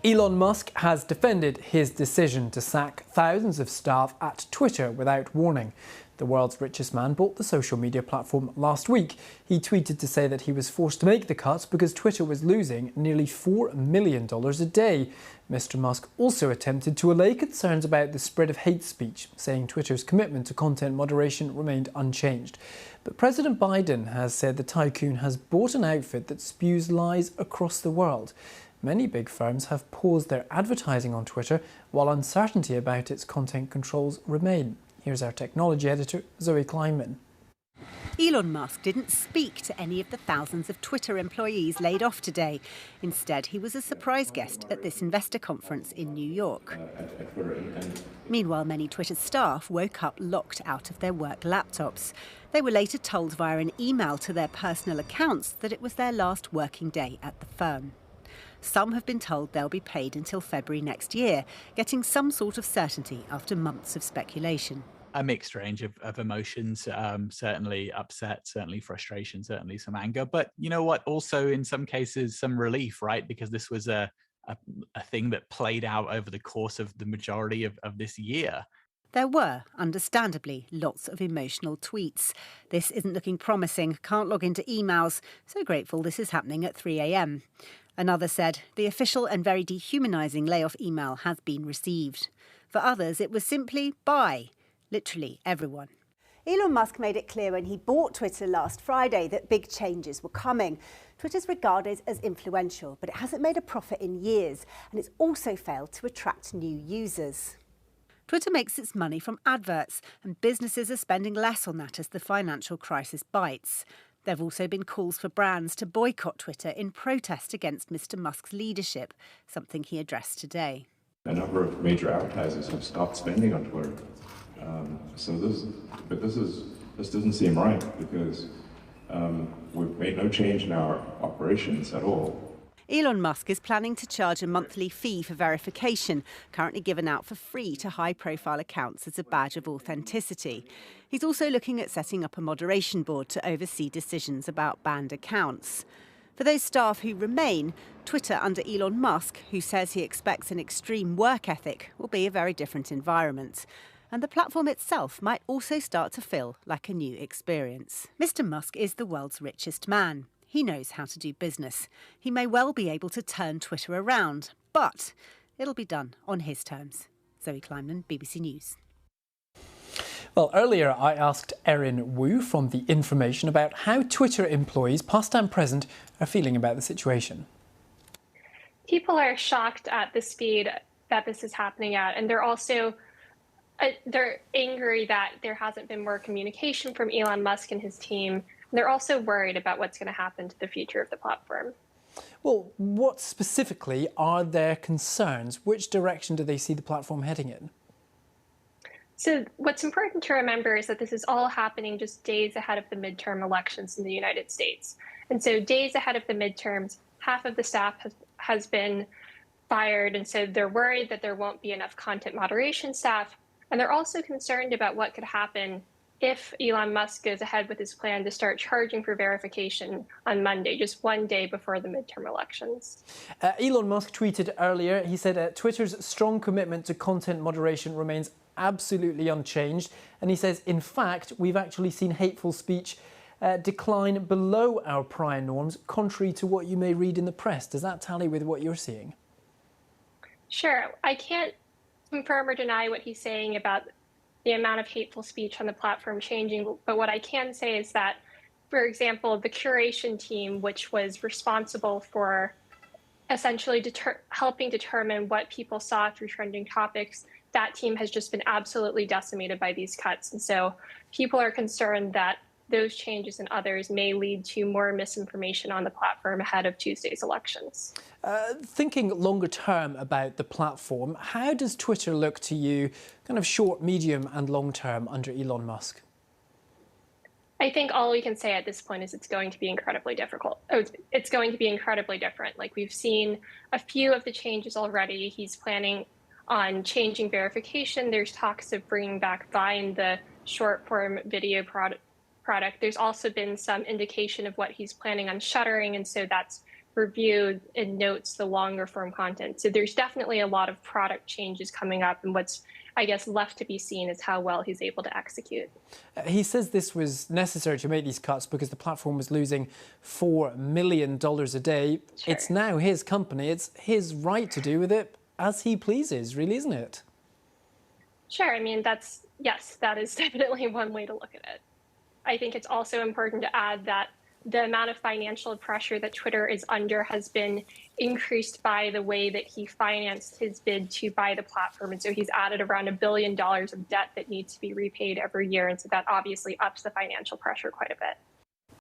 Elon Musk has defended his decision to sack thousands of staff at Twitter without warning. The world's richest man bought the social media platform last week. He tweeted to say that he was forced to make the cuts because Twitter was losing nearly $4 million a day. Mr. Musk also attempted to allay concerns about the spread of hate speech, saying Twitter's commitment to content moderation remained unchanged. But President Biden has said the tycoon has bought an outfit that spews lies across the world. Many big firms have paused their advertising on Twitter, while uncertainty about its content controls remain. Here's our technology editor, Zoe Kleinman. Elon Musk didn't speak to any of the thousands of Twitter employees laid off today. Instead, he was a surprise guest at this investor conference in New York. Meanwhile, many Twitter staff woke up locked out of their work laptops. They were later told via an email to their personal accounts that it was their last working day at the firm. Some have been told they'll be paid until February next year, getting some sort of certainty after months of speculation. A mixed range of emotions, certainly upset, certainly frustration, certainly some anger. But you know what? Also, in some cases, some relief, right? Because this was a thing that played out over the course of the majority of this year. There were, understandably, lots of emotional tweets. This isn't looking promising, can't log into emails, so grateful this is happening at 3 a.m. Another said, the official and very dehumanising layoff email has been received. For others, it was simply bye. Literally everyone. Elon Musk made it clear when he bought Twitter last Friday that big changes were coming. Twitter's regarded as influential, but it hasn't made a profit in years, and it's also failed to attract new users. Twitter makes its money from adverts, and businesses are spending less on that as the financial crisis bites. There have also been calls for brands to boycott Twitter in protest against Mr. Musk's leadership, something he addressed today. A number of major advertisers have stopped spending on Twitter. This doesn't seem right because we've made no change in our operations at all. Elon Musk is planning to charge a monthly fee for verification, currently given out for free to high-profile accounts as a badge of authenticity. He's also looking at setting up a moderation board to oversee decisions about banned accounts. For those staff who remain, Twitter under Elon Musk, who says he expects an extreme work ethic, will be a very different environment. And the platform itself might also start to feel like a new experience. Mr. Musk is the world's richest man. He knows how to do business. He may well be able to turn Twitter around, but it'll be done on his terms. Zoe Kleinman, BBC News. Well, earlier I asked Erin Wu from The Information about how Twitter employees, past and present, are feeling about the situation. People are shocked at the speed that this is happening at, and they're also they're angry that there hasn't been more communication from Elon Musk and his team. They're also worried about what's going to happen to the future of the platform. Well, what specifically are their concerns? Which direction do they see the platform heading in? So what's important to remember is that this is all happening just days ahead of the midterm elections in the United States. And so days ahead of the midterms, half of the staff has been fired. And so they're worried that there won't be enough content moderation staff. And they're also concerned about what could happen if Elon Musk goes ahead with his plan to start charging for verification on Monday, just one day before the midterm elections. Elon Musk tweeted earlier, he said Twitter's strong commitment to content moderation remains absolutely unchanged. And he says, in fact, we've actually seen hateful speech decline below our prior norms, contrary to what you may read in the press. Does that tally with what you're seeing? Sure. I can't confirm or deny what he's saying about the amount of hateful speech on the platform changing. But what I can say is that, for example, the curation team, which was responsible for essentially helping determine what people saw through trending topics, that team has just been absolutely decimated by these cuts. And so people are concerned that those changes and others may lead to more misinformation on the platform ahead of Tuesday's elections. Thinking longer term about the platform, how does Twitter look to you, kind of short, medium and long term under Elon Musk? I think all we can say at this point is it's going to be incredibly difficult. It's going to be incredibly different. Like, we've seen a few of the changes already. He's planning on changing verification. There's talks of bringing back Vine, the short form video product. There's also been some indication of what he's planning on shuttering, and so that's review and notes the longer form content. So there's definitely a lot of product changes coming up, and what's, I guess, left to be seen is how well he's able to execute. He says this was necessary to make these cuts because the platform was losing $4 million a day. Sure. It's now his company. It's his right to do with it as he pleases, really, isn't it? Sure. I mean, yes, that is definitely one way to look at it. I think it's also important to add that the amount of financial pressure that Twitter is under has been increased by the way that he financed his bid to buy the platform. And so he's added around $1 billion of debt that needs to be repaid every year. And so that obviously ups the financial pressure quite a bit.